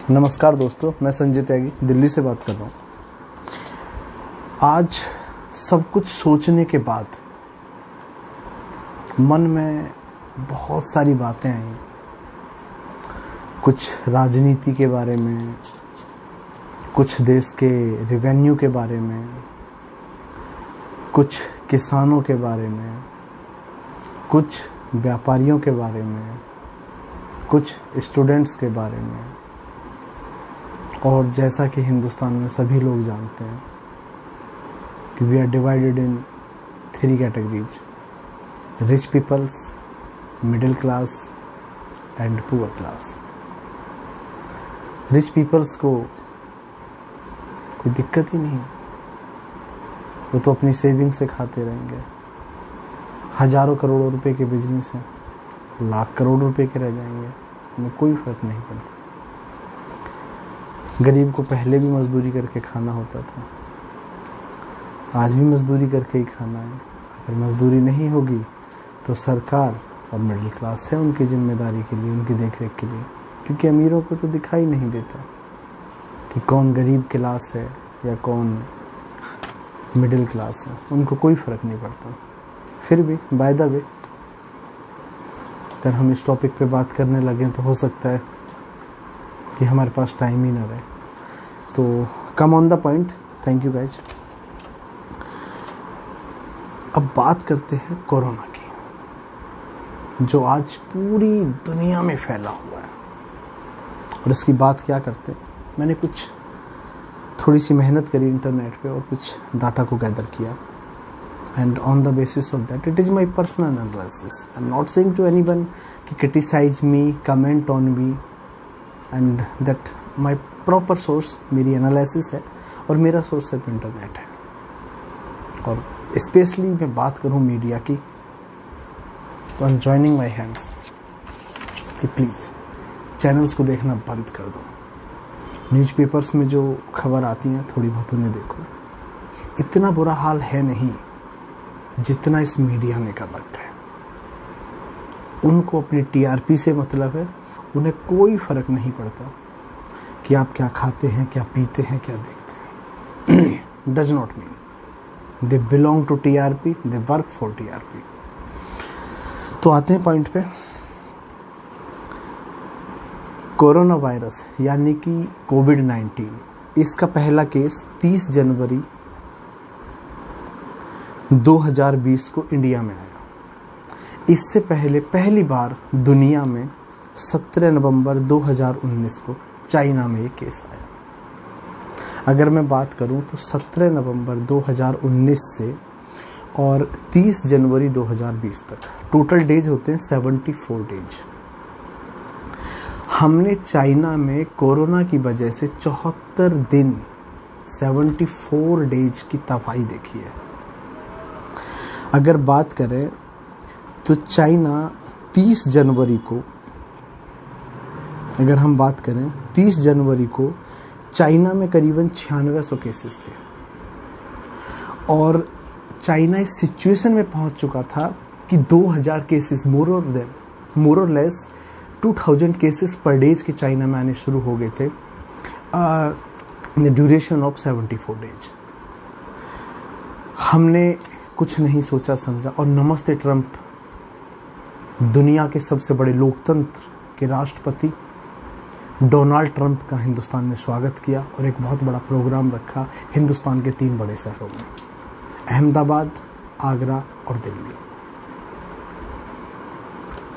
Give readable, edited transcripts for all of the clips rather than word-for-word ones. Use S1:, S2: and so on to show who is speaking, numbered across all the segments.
S1: नमस्कार दोस्तों, मैं संजय त्यागी दिल्ली से बात कर रहा हूँ। आज सब कुछ सोचने के बाद मन में बहुत सारी बातें आई। कुछ राजनीति के बारे में, कुछ देश के रेवेन्यू के बारे में, कुछ किसानों के बारे में, कुछ व्यापारियों के बारे में, कुछ स्टूडेंट्स के बारे में। और जैसा कि हिंदुस्तान में सभी लोग जानते हैं कि we are divided in 3 categories: rich peoples, middle class and poor class. Rich peoples को कोई दिक्कत ही नहीं है, वो तो अपनी सेविंग से खाते रहेंगे। हजारों करोड़ों रुपए के बिजनेस हैं, लाख करोड़ रुपए के रह जाएंगे, उन्हें कोई फर्क नहीं पड़ता। गरीब को पहले भी मजदूरी करके खाना होता था, आज भी मजदूरी करके ही खाना है। अगर मजदूरी नहीं होगी तो सरकार और मिडिल क्लास है उनकी जिम्मेदारी के लिए, उनकी देखरेख के लिए, क्योंकि अमीरों को तो दिखाई नहीं देता कि कौन गरीब क्लास है या कौन मिडिल क्लास है, उनको कोई फ़र्क नहीं पड़ता। फिर भी बाय द वे अगर हम इस टॉपिक पे बात करने लगें तो हो सकता है कि हमारे पास टाइम ही ना रहे। तो come on the point, thank you guys. अब बात करते हैं कोरोना की, जो आज पूरी दुनिया में फैला हुआ है। और इसकी बात क्या करते हैं, मैंने कुछ थोड़ी सी मेहनत करी इंटरनेट पे और कुछ डाटा को गैदर किया। And on the basis of that it is my personal analysis. I am not saying to anyone कि criticise me, comment on me, and that my proper source मेरी एनालिसिस है और मेरा सोर्स सिर्फ internet है। और specially मैं बात करूँ मीडिया की, तो I am joining my hands कि प्लीज़ चैनल्स को देखना बंद कर दो। न्यूज़पेपर्स में जो खबर आती हैं थोड़ी बहुत उन्हें देखो। इतना बुरा हाल है नहीं जितना इस मीडिया ने कर रखा है। उनको अपनी टीआरपी से मतलब है, उन्हें कोई फ़र्क नहीं पड़ता कि आप क्या खाते हैं, क्या पीते हैं, क्या देखते हैं। Does not mean they belong to TRP, they work for TRP. तो आते हैं पॉइंट पे। कोरोना वायरस यानी कि कोविड-19, इसका पहला केस 30 जनवरी 2020 को इंडिया में आया। इससे पहले पहली बार दुनिया में 17 नवंबर 2019 को चाइना में ये केस आया। अगर मैं बात करूं तो 17 नवंबर 2019 से और 30 जनवरी 2020 तक टोटल डेज होते हैं 74 डेज। हमने चाइना में कोरोना की वजह से 74 दिन 74 डेज की तबाही देखी है। अगर बात करें तो चाइना 30 जनवरी को, अगर हम बात करें 30 जनवरी को चाइना में करीबन 9600 केसेस थे। और चाइना इस सिचुएशन में पहुंच चुका था कि 2000 केसेस मोर और लेस 2000 केसेस पर डेज के चाइना में आने शुरू हो गए थे in the duration of 74 days. हमने कुछ नहीं सोचा समझा और नमस्ते ट्रंप, दुनिया के सबसे बड़े लोकतंत्र के राष्ट्रपति डोनाल्ड ट्रंप का हिंदुस्तान में स्वागत किया और एक बहुत बड़ा प्रोग्राम रखा हिंदुस्तान के 3 बड़े शहरों में, अहमदाबाद, आगरा और दिल्ली।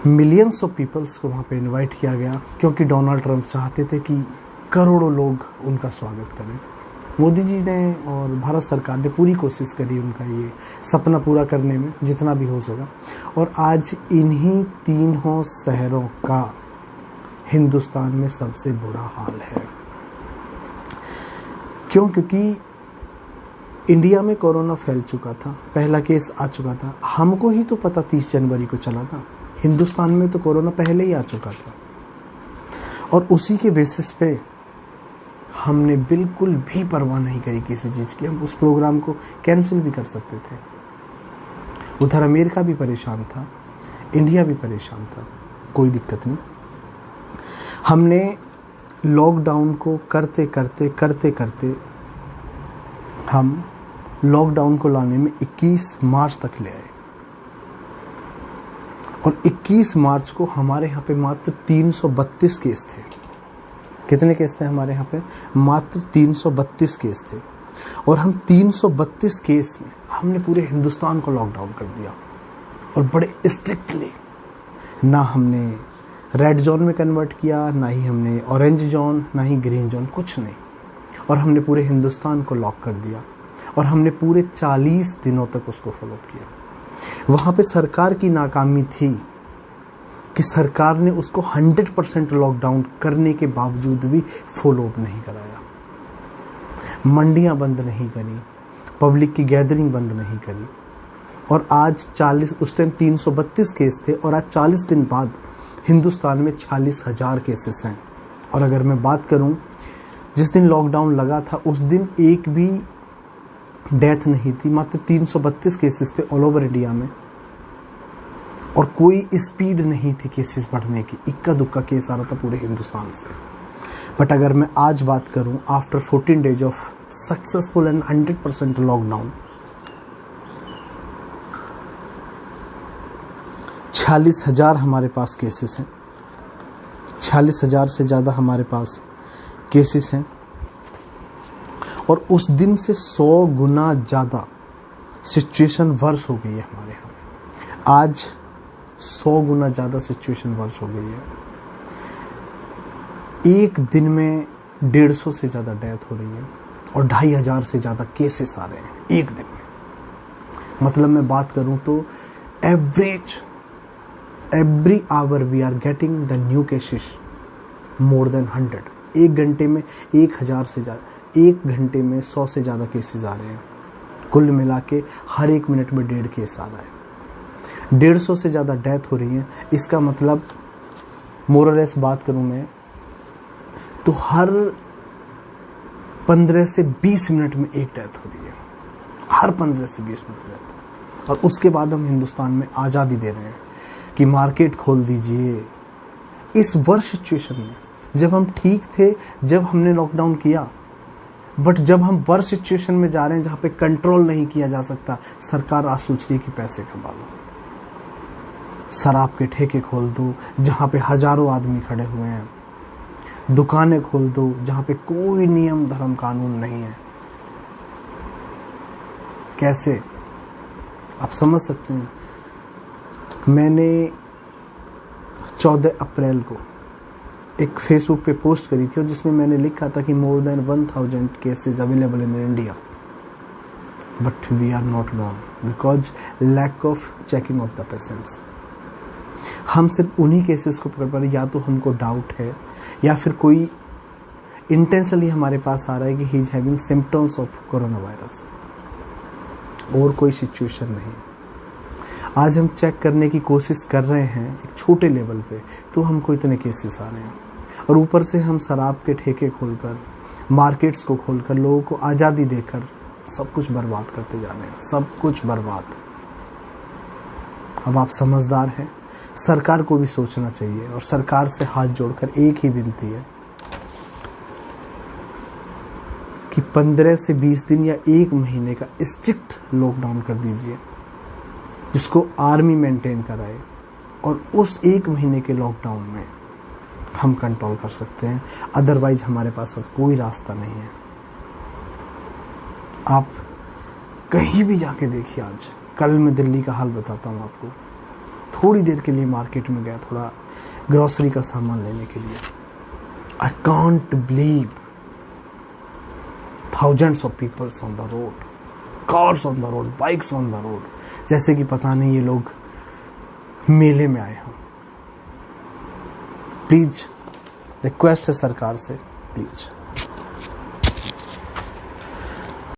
S1: मिलियंस ऑफ पीपल्स को वहाँ पे इनवाइट किया गया क्योंकि डोनाल्ड ट्रंप चाहते थे कि करोड़ों लोग उनका स्वागत करें। मोदी जी ने और भारत सरकार ने पूरी कोशिश करी उनका ये सपना पूरा करने में जितना भी हो सका। और आज इन्हीं 3 शहरों का हिंदुस्तान में सबसे बुरा हाल है। क्यों? क्योंकि इंडिया में कोरोना फैल चुका था, पहला केस आ चुका था। हमको ही तो पता 30 जनवरी को चला था, हिंदुस्तान में तो कोरोना पहले ही आ चुका था। और उसी के बेसिस पे हमने बिल्कुल भी परवाह नहीं करी किसी चीज़ की। हम उस प्रोग्राम को कैंसिल भी कर सकते थे। उधर अमेरिका भी परेशान था, इंडिया भी परेशान था, कोई दिक्कत नहीं। हमने लॉकडाउन को करते करते हम लॉकडाउन को लाने में 21 मार्च तक ले आए और 21 मार्च को हमारे यहाँ पे मात्र 332 केस थे। कितने केस थे हमारे यहाँ पे? मात्र 332 केस थे। और हम 332 केस में हमने पूरे हिंदुस्तान को लॉकडाउन कर दिया और बड़े स्ट्रिक्टली। ना हमने रेड जोन में कन्वर्ट किया, ना ही हमने ऑरेंज जोन, ना ही ग्रीन जोन, कुछ नहीं। और हमने पूरे हिंदुस्तान को लॉक कर दिया और हमने पूरे 40 दिनों तक उसको फॉलो किया। वहाँ पे सरकार की नाकामी थी कि सरकार ने उसको 100% लॉकडाउन करने के बावजूद भी फॉलो अप नहीं कराया। मंडियाँ बंद नहीं करी, पब्लिक की गैदरिंग बंद नहीं करी। और आज 40, उस टाइम 332 केस थे और आज 40 दिन बाद हिंदुस्तान में 40,000 केसेस हैं। और अगर मैं बात करूं, जिस दिन लॉकडाउन लगा था उस दिन एक भी डेथ नहीं थी, मात्र 332 केसेस थे ऑल ओवर इंडिया में। और कोई स्पीड नहीं थी केसेस बढ़ने की, इक्का दुक्का केस आ रहा था पूरे हिंदुस्तान से। बट अगर मैं आज बात करूं, after 14 days of successful and 100% lockdown, 46,000 हमारे पास केसेस हैं। 46,000 से ज़्यादा हमारे पास केसेस हैं और उस दिन से 100 गुना ज़्यादा सिचुएशन वर्स हो गई है हमारे यहाँ पे। आज 100 गुना ज़्यादा सिचुएशन वर्स हो गई है। एक दिन में 150 से ज़्यादा डेथ हो रही है और 2,500 से ज़्यादा केसेस आ रहे हैं एक दिन में। मतलब मैं बात करूं तो every hour we are getting the new cases more than 100। एक घंटे में 1,000 से ज़्यादा, एक घंटे में 100 से ज़्यादा केसेस आ रहे हैं। कुल मिला के हर एक मिनट में 1.5 केस आ रहा है। 150 से ज़्यादा डेथ हो रही है। इसका मतलब मोर और लेस बात करूँ मैं तो हर 15 से 20 मिनट में एक डेथ हो रही है। हर 15 से 20 मिनट में डेथ। और उसके बाद हम हिंदुस्तान में आज़ादी दे रहे हैं कि मार्केट खोल दीजिए। इस वर्ष सिचुएशन में जब हम ठीक थे, जब हमने लॉकडाउन किया, बट जब हम वर्ष सिचुएशन में जा रहे हैं जहाँ पे कंट्रोल नहीं किया जा सकता, सरकार आज सोच रही है कि पैसे कमा लो, शराब के ठेके खोल दो जहाँ पे हजारों आदमी खड़े हुए हैं, दुकानें खोल दो जहाँ पे कोई नियम धर्म कानून नहीं है। कैसे आप समझ सकते हैं? मैंने 14 अप्रैल को एक फेसबुक पे पोस्ट करी थी और जिसमें मैंने लिखा था कि more than 1000 cases available in India but we are not known because lack of checking of the patients. हम सिर्फ उन्हीं केसेस को पकड़ पा रहे, या तो हमको डाउट है या फिर कोई इंटेंशनली हमारे पास आ रहा है कि he is having symptoms of corona virus, और कोई सिचुएशन नहीं। आज हम चेक करने की कोशिश कर रहे हैं एक छोटे लेवल पे, तो हमको इतने केसेस आ रहे हैं। और ऊपर से हम शराब के ठेके खोलकर, मार्केट्स को खोलकर, लोगों को आज़ादी देकर सब कुछ बर्बाद करते जा रहे हैं, सब कुछ बर्बाद। अब आप समझदार हैं, सरकार को भी सोचना चाहिए और सरकार से हाथ जोड़कर एक ही विनती है कि 15 से 20 दिन या एक महीने का स्ट्रिक्ट लॉकडाउन कर दीजिए, जिसको आर्मी मेंटेन कराए, और उस एक महीने के लॉकडाउन में हम कंट्रोल कर सकते हैं। अदरवाइज हमारे पास अब कोई रास्ता नहीं है। आप कहीं भी जाके देखिए, आज कल मैं दिल्ली का हाल बताता हूँ आपको। थोड़ी देर के लिए मार्केट में गया, थोड़ा ग्रोसरी का सामान लेने के लिए। I can't believe thousands of people on the road, cars on the road, bikes on the road, जैसे कि पता नहीं ये लोग मेले में आए हों। प्लीज रिक्वेस्ट है सरकार से, प्लीज